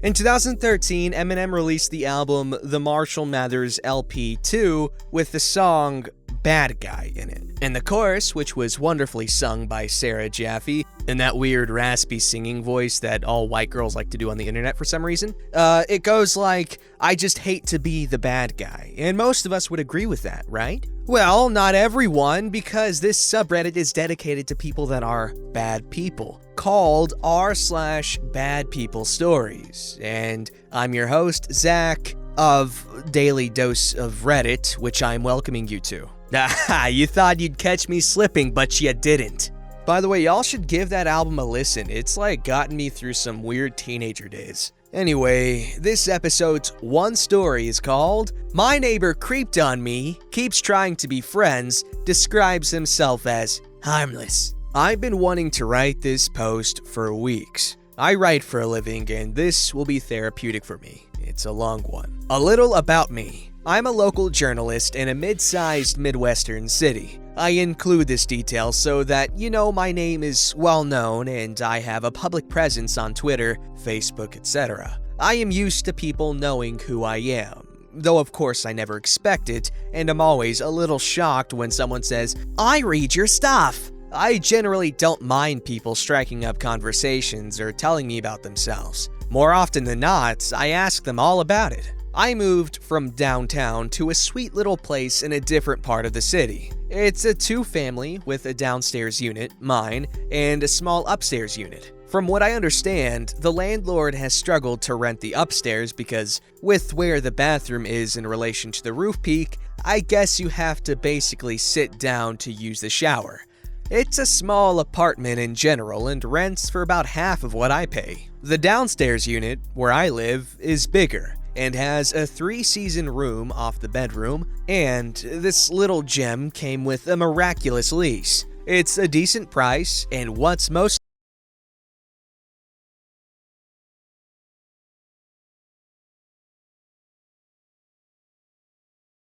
In 2013, Eminem released the album The Marshall Mathers LP 2 with the song Bad Guy in it. And the chorus, which was wonderfully sung by Sarah Jaffe, in that weird raspy singing voice that all white girls like to do on the internet for some reason, it goes like, "I just hate to be the bad guy." And most of us would agree with that, right? Well, not everyone, because this subreddit is dedicated to people that are bad people, called r/BadPeopleStories. And I'm your host, Zach, of Daily Dose of Reddit, which I'm welcoming you to. Ah, you thought you'd catch me slipping, but you didn't. By the way, y'all should give that album a listen. It's like gotten me through some weird teenager days. Anyway, this episode's one story is called "My Neighbor Creeped on Me, Keeps Trying to Be Friends, Describes Himself as Harmless." I've been wanting to write this post for weeks. I write for a living, and this will be therapeutic for me. It's a long one. A little about me. I'm a local journalist in a mid-sized Midwestern city. I include this detail so that you know my name is well known and I have a public presence on Twitter, Facebook, etc. I am used to people knowing who I am, though of course I never expect it, and I'm always a little shocked when someone says, "I read your stuff." I generally don't mind people striking up conversations or telling me about themselves. More often than not, I ask them all about it. I moved from downtown to a sweet little place in a different part of the city. It's a two-family with a downstairs unit, mine, and a small upstairs unit. From what I understand, the landlord has struggled to rent the upstairs because, with where the bathroom is in relation to the roof peak, I guess you have to basically sit down to use the shower. It's a small apartment in general and rents for about half of what I pay. The downstairs unit, where I live, is bigger and has a 3-season room off the bedroom, and this little gem came with a miraculous lease. It's a decent price, and what's most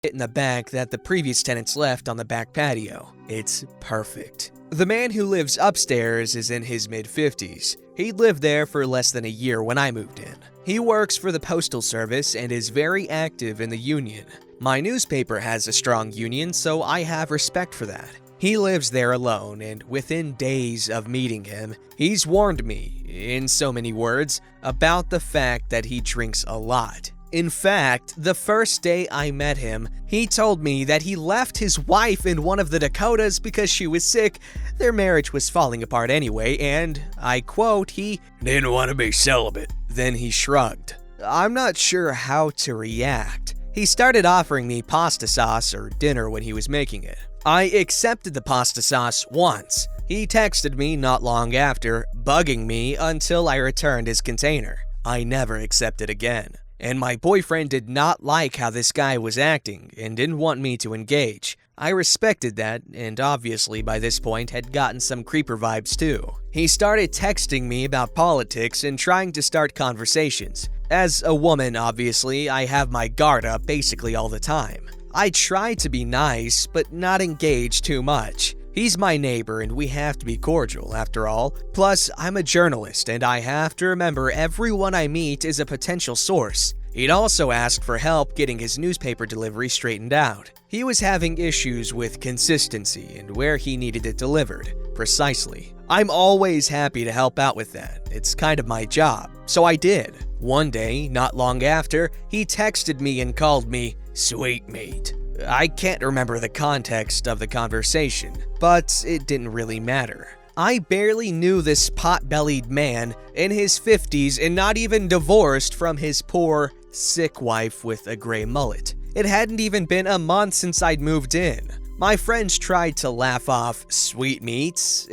in the back that the previous tenants left on the back patio. It's perfect. The man who lives upstairs is in his mid-50s. He lived there for less than a year when I moved in. He works for the Postal Service and is very active in the union. My newspaper has a strong union, so I have respect for that. He lives there alone, and within days of meeting him, he's warned me, in so many words, about the fact that he drinks a lot. In fact, the first day I met him, he told me that he left his wife in one of the Dakotas because she was sick. Their marriage was falling apart anyway, and, I quote, he didn't want to be celibate. Then he shrugged. I'm not sure how to react. He started offering me pasta sauce or dinner when he was making it. I accepted the pasta sauce once. He texted me not long after, bugging me until I returned his container. I never accepted again. And my boyfriend did not like how this guy was acting and didn't want me to engage. I respected that, and obviously by this point had gotten some creeper vibes too. He started texting me about politics and trying to start conversations. As a woman, obviously, I have my guard up basically all the time. I try to be nice, but not engage too much. He's my neighbor and we have to be cordial, after all. Plus, I'm a journalist and I have to remember everyone I meet is a potential source. He'd also asked for help getting his newspaper delivery straightened out. He was having issues with consistency and where he needed it delivered, precisely. I'm always happy to help out with that. It's kind of my job, so I did. One day, not long after, he texted me and called me "sweet meat." I can't remember the context of the conversation, but it didn't really matter. I barely knew this pot-bellied man in his 50s and not even divorced from his poor, sick wife with a gray mullet. It hadn't even been a month since I'd moved in. My friends tried to laugh off sweetmeats.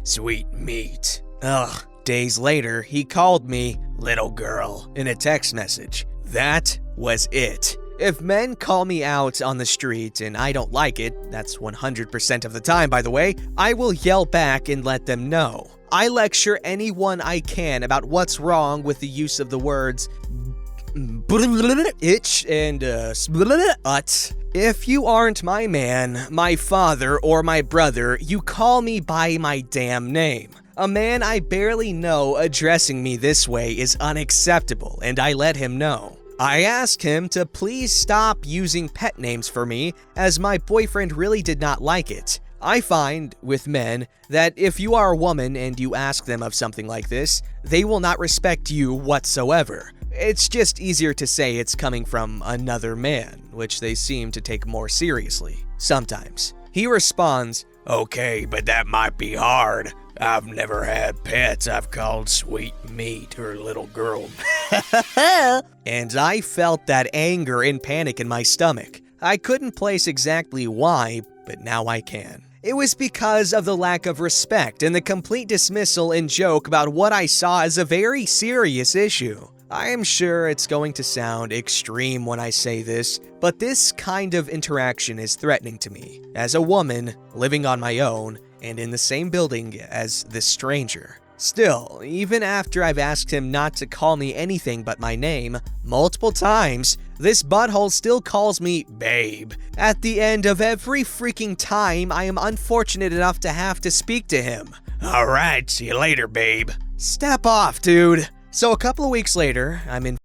Sweet meat. Ugh. Days later, he called me "little girl" in a text message. That was it. If men call me out on the street and I don't like it, that's 100% of the time by the way, I will yell back and let them know. I lecture anyone I can about what's wrong with the use of the words itch and ut. If you aren't my man, my father, or my brother, you call me by my damn name. A man I barely know addressing me this way is unacceptable, and I let him know. I asked him to please stop using pet names for me, as my boyfriend really did not like it. I find, with men, that if you are a woman and you ask them of something like this, they will not respect you whatsoever. It's just easier to say it's coming from another man, which they seem to take more seriously, sometimes. He responds, "Okay, but that might be hard. I've never had pets I've called Sweet Meat or Little Girl." And I felt that anger and panic in my stomach. I couldn't place exactly why, but now I can. It was because of the lack of respect and the complete dismissal and joke about what I saw as a very serious issue. I am sure it's going to sound extreme when I say this, but this kind of interaction is threatening to me, as a woman living on my own and in the same building as this stranger. Still, even after I've asked him not to call me anything but my name multiple times, this butthole still calls me babe. At the end of every freaking time I am unfortunate enough to have to speak to him. "Alright, see you later, babe." Step off, dude. So a couple of weeks later, I'm in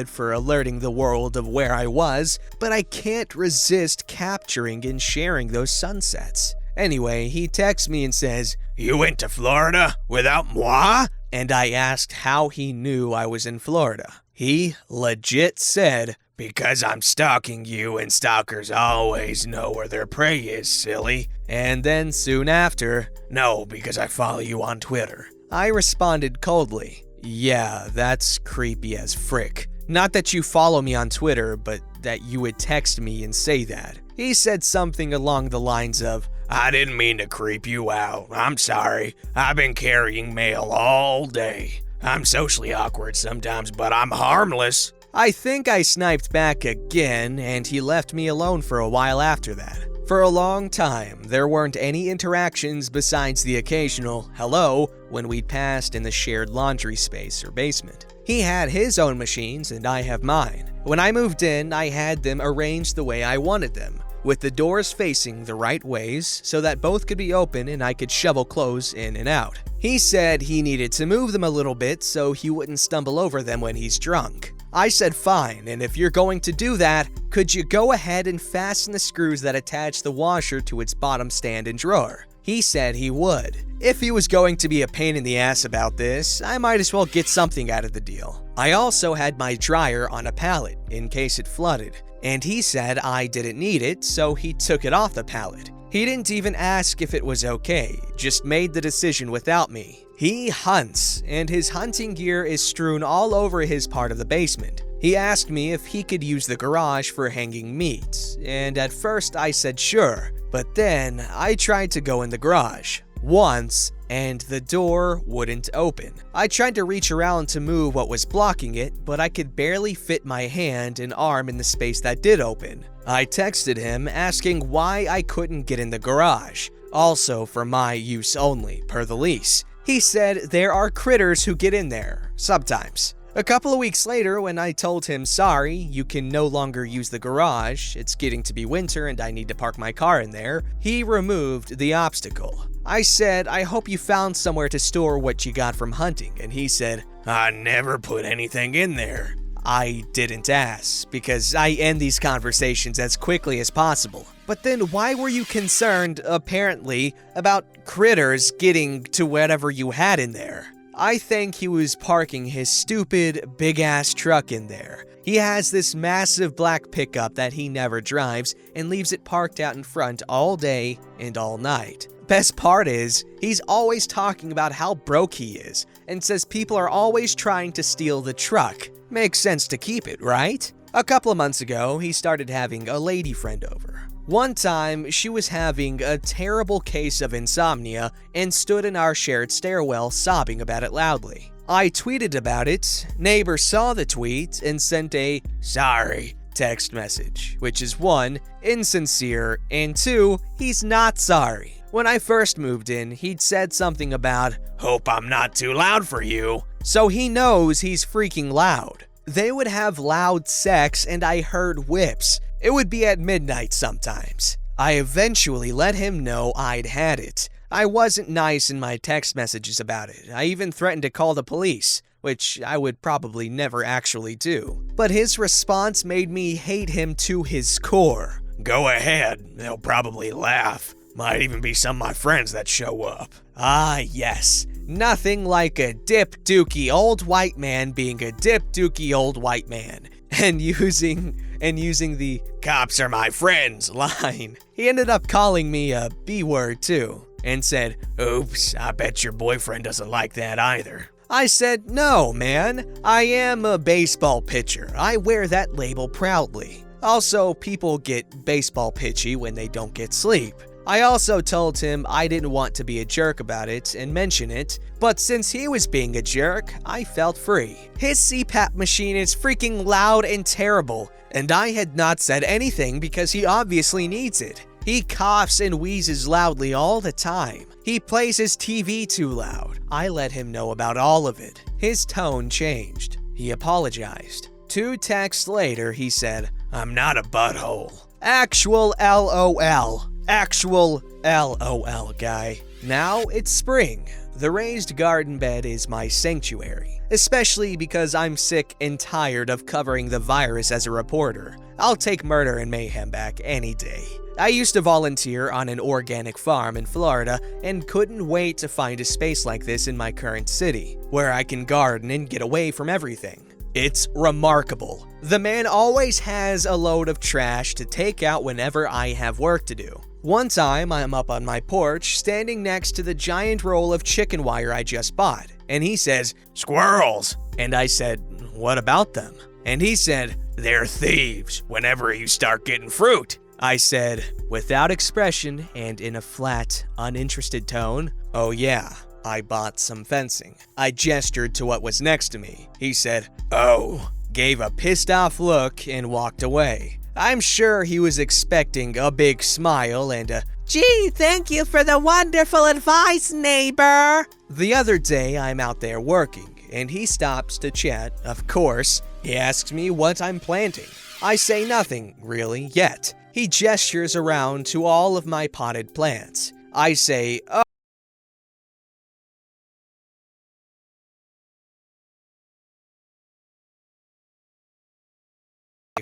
for alerting the world of where I was, but I can't resist capturing and sharing those sunsets. Anyway, he texts me and says, "You went to Florida without moi?" And I asked how he knew I was in Florida. He legit said, "Because I'm stalking you and stalkers always know where their prey is, silly." And then soon after, "No, because I follow you on Twitter." I responded coldly, "Yeah, that's creepy as frick. Not that you follow me on Twitter, but that you would text me and say that." He said something along the lines of, "I didn't mean to creep you out. I'm sorry. I've been carrying mail all day. I'm socially awkward sometimes, but I'm harmless." I think I sniped back again, and he left me alone for a while after that. For a long time, there weren't any interactions besides the occasional hello when we'd passed in the shared laundry space or basement. He had his own machines and I have mine. When I moved in, I had them arranged the way I wanted them, with the doors facing the right ways so that both could be open and I could shovel clothes in and out. He said he needed to move them a little bit so he wouldn't stumble over them when he's drunk. I said fine, and if you're going to do that, could you go ahead and fasten the screws that attach the washer to its bottom stand and drawer? He said he would. If he was going to be a pain in the ass about this, I might as well get something out of the deal. I also had my dryer on a pallet in case it flooded, and he said I didn't need it, so he took it off the pallet. He didn't even ask if it was okay, just made the decision without me. He hunts, and his hunting gear is strewn all over his part of the basement. He asked me if he could use the garage for hanging meat, and at first I said sure, but then I tried to go in the garage once, and the door wouldn't open. I tried to reach around to move what was blocking it, but I could barely fit my hand and arm in the space that did open. I texted him asking why I couldn't get in the garage, also for my use only, per the lease. He said there are critters who get in there, sometimes. A couple of weeks later, when I told him, sorry, you can no longer use the garage, it's getting to be winter and I need to park my car in there, he removed the obstacle. I said, I hope you found somewhere to store what you got from hunting, and he said, I never put anything in there. I didn't ask, because I end these conversations as quickly as possible. But then why were you concerned, apparently, about critters getting to whatever you had in there? I think he was parking his stupid, big-ass truck in there. He has this massive black pickup that he never drives and leaves it parked out in front all day and all night. Best part is, he's always talking about how broke he is and says people are always trying to steal the truck. Makes sense to keep it, right? A couple of months ago, he started having a lady friend over. One time, she was having a terrible case of insomnia and stood in our shared stairwell sobbing about it loudly. I tweeted about it, neighbor saw the tweet and sent a sorry text message, which is 1, insincere, and 2, he's not sorry. When I first moved in, he'd said something about, "Hope I'm not too loud for you," so he knows he's freaking loud. They would have loud sex and I heard whips. It would be at midnight sometimes. I eventually let him know I'd had it. I wasn't nice in my text messages about it. I even threatened to call the police, which I would probably never actually do. But his response made me hate him to his core. "Go ahead, they'll probably laugh. Might even be some of my friends that show up." Ah, yes. Nothing like a dip dookie old white man being a dip dookie old white man and using the "cops are my friends" line. He ended up calling me a B-word too and said, "Oops, I bet your boyfriend doesn't like that either." I said, "No, man. I am a baseball pitcher. I wear that label proudly." Also, people get baseball pitchy when they don't get sleep. I also told him I didn't want to be a jerk about it and mention it, but since he was being a jerk, I felt free. His CPAP machine is freaking loud and terrible, and I had not said anything because he obviously needs it. He coughs and wheezes loudly all the time. He plays his TV too loud. I let him know about all of it. His tone changed. He apologized. 2 texts later, he said, "I'm not a butthole." Actual LOL. Actual LOL, guy. Now it's spring. The raised garden bed is my sanctuary, especially because I'm sick and tired of covering the virus as a reporter. I'll take murder and mayhem back any day. I used to volunteer on an organic farm in Florida and couldn't wait to find a space like this in my current city, where I can garden and get away from everything. It's remarkable. The man always has a load of trash to take out whenever I have work to do. One time, I'm up on my porch, standing next to the giant roll of chicken wire I just bought, and he says, "Squirrels!" And I said, "What about them?" And he said, "They're thieves whenever you start getting fruit." I said, without expression and in a flat, uninterested tone, "Oh yeah, I bought some fencing." I gestured to what was next to me. He said, "Oh," gave a pissed off look and walked away. I'm sure he was expecting a big smile and a, "Gee, thank you for the wonderful advice, neighbor." The other day, I'm out there working, and he stops to chat. Of course, he asks me what I'm planting. I say nothing, really, yet. He gestures around to all of my potted plants. I say, "Oh."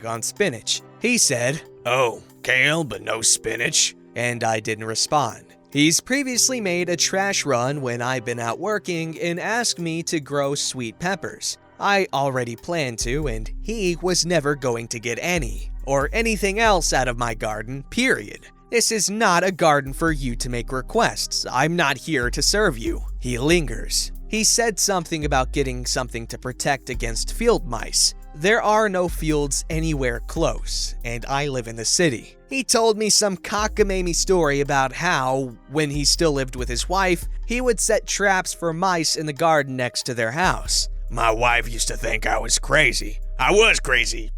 On spinach. He said, "Oh, kale but no spinach," and I didn't respond. He's previously made a trash run when I've been out working and asked me to grow sweet peppers. I already planned to, and he was never going to get any, or anything else out of my garden, period. This is not a garden for you to make requests. I'm not here to serve you. He lingers. He said something about getting something to protect against field mice. There are no fields anywhere close, and I live in the city. He told me some cockamamie story about how, when he still lived with his wife, he would set traps for mice in the garden next to their house. "My wife used to think I was crazy. I was crazy."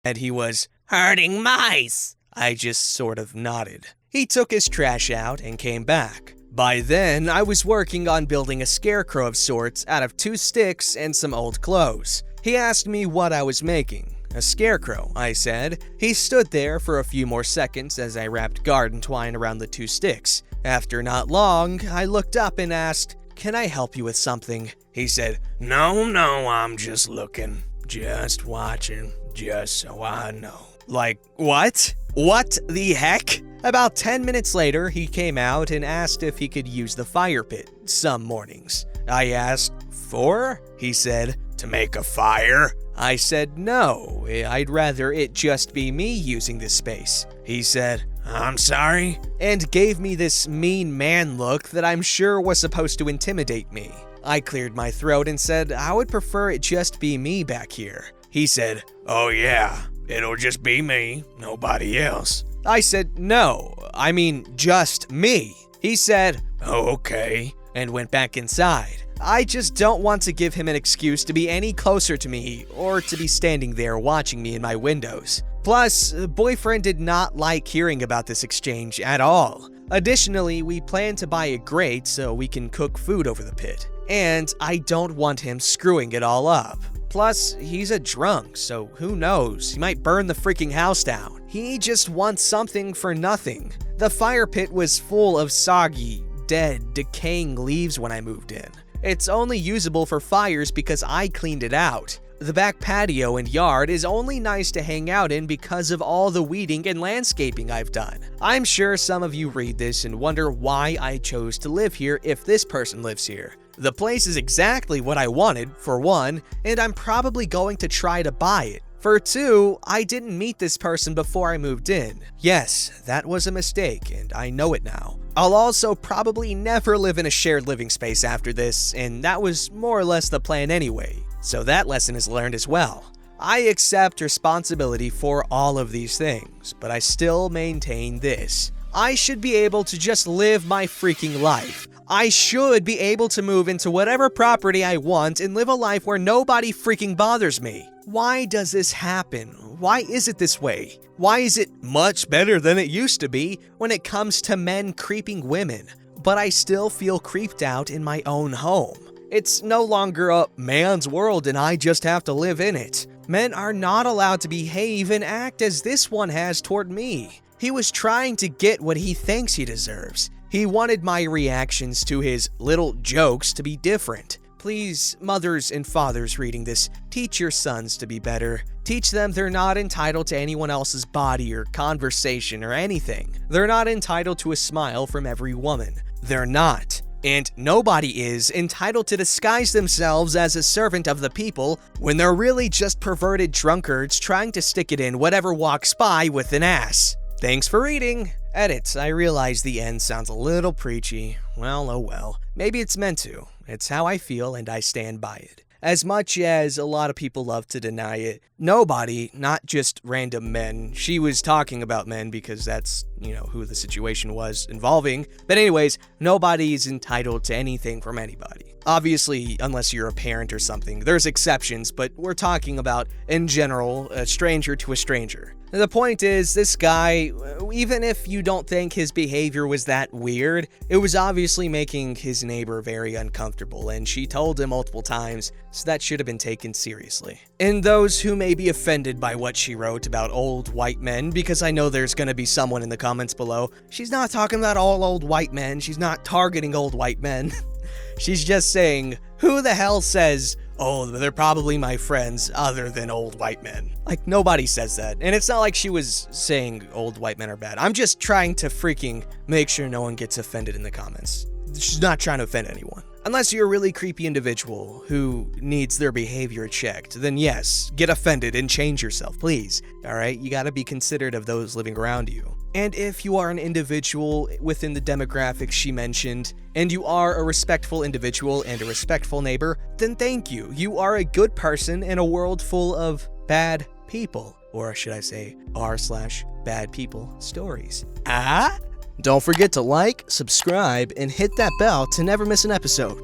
And he was hurting mice. I just sort of nodded. He took his trash out and came back. By then, I was working on building a scarecrow of sorts out of 2 sticks and some old clothes. He asked me what I was making. "A scarecrow," I said. He stood there for a few more seconds as I wrapped garden twine around the 2 sticks. After not long, I looked up and asked, "Can I help you with something?" He said, No, I'm just looking. Just watching, just so I know." Like, what? What the heck? About 10 minutes later, he came out and asked if he could use the fire pit some mornings. I asked, "For?" He said, "To make a fire." I said, "No, I'd rather it just be me using this space." He said, "I'm sorry," and gave me this mean man look that I'm sure was supposed to intimidate me. I cleared my throat and said I would prefer it just be me back here. He said, "Oh yeah, it'll just be me, nobody else." I said, "No, I mean just me." He said, "Oh, okay," and went back inside. I just don't want to give him an excuse to be any closer to me or to be standing there watching me in my windows. Plus, boyfriend did not like hearing about this exchange at all. Additionally, we plan to buy a grate so we can cook food over the pit. And I don't want him screwing it all up. Plus, he's a drunk, so who knows? He might burn the freaking house down. He just wants something for nothing. The fire pit was full of soggy, dead, decaying leaves when I moved in. It's only usable for fires because I cleaned it out. The back patio and yard is only nice to hang out in because of all the weeding and landscaping I've done. I'm sure some of you read this and wonder why I chose to live here if this person lives here. The place is exactly what I wanted, for one, and I'm probably going to try to buy it. For two, I didn't meet this person before I moved in. Yes, that was a mistake, and I know it now. I'll also probably never live in a shared living space after this, and that was more or less the plan anyway. So that lesson is learned as well. I accept responsibility for all of these things, but I still maintain this. I should be able to just live my freaking life. I should be able to move into whatever property I want and live a life where nobody freaking bothers me. Why does this happen? Why is it this way? Why is it much better than it used to be when it comes to men creeping women? But I still feel creeped out in my own home. It's no longer a man's world and I just have to live in it. Men are not allowed to behave and act as this one has toward me. He was trying to get what he thinks he deserves. He wanted my reactions to his little jokes to be different. Please, mothers and fathers reading this, teach your sons to be better. Teach them they're not entitled to anyone else's body or conversation or anything. They're not entitled to a smile from every woman. They're not. And nobody is entitled to disguise themselves as a servant of the people when they're really just perverted drunkards trying to stick it in whatever walks by with an ass. Thanks for reading. Edit, I realize the end sounds a little preachy. Well, oh well. Maybe it's meant to. It's how I feel and I stand by it. As much as a lot of people love to deny it, nobody, not just random men, she was talking about men because that's, who the situation was involving. But anyways, nobody is entitled to anything from anybody. Obviously, unless you're a parent or something, there's exceptions, but we're talking about, in general, a stranger to a stranger. The point is, this guy, even if you don't think his behavior was that weird, it was obviously making his neighbor very uncomfortable, and she told him multiple times, so that should have been taken seriously. And those who may be offended by what she wrote about old white men, because I know there's gonna be someone in the comments below, she's not talking about all old white men, she's not targeting old white men. She's just saying, who the hell says, oh, they're probably my friends other than old white men? Like, nobody says that. And it's not like she was saying old white men are bad. I'm just trying to freaking make sure no one gets offended in the comments. She's not trying to offend anyone. Unless you're a really creepy individual who needs their behavior checked, then yes, get offended and change yourself, please. Alright, you gotta be considerate of those living around you. And if you are an individual within the demographics she mentioned, and you are a respectful individual and a respectful neighbor, then thank you. You are a good person in a world full of bad people. Or should I say, r/BadPeopleStories. Don't forget to like, subscribe, and hit that bell to never miss an episode.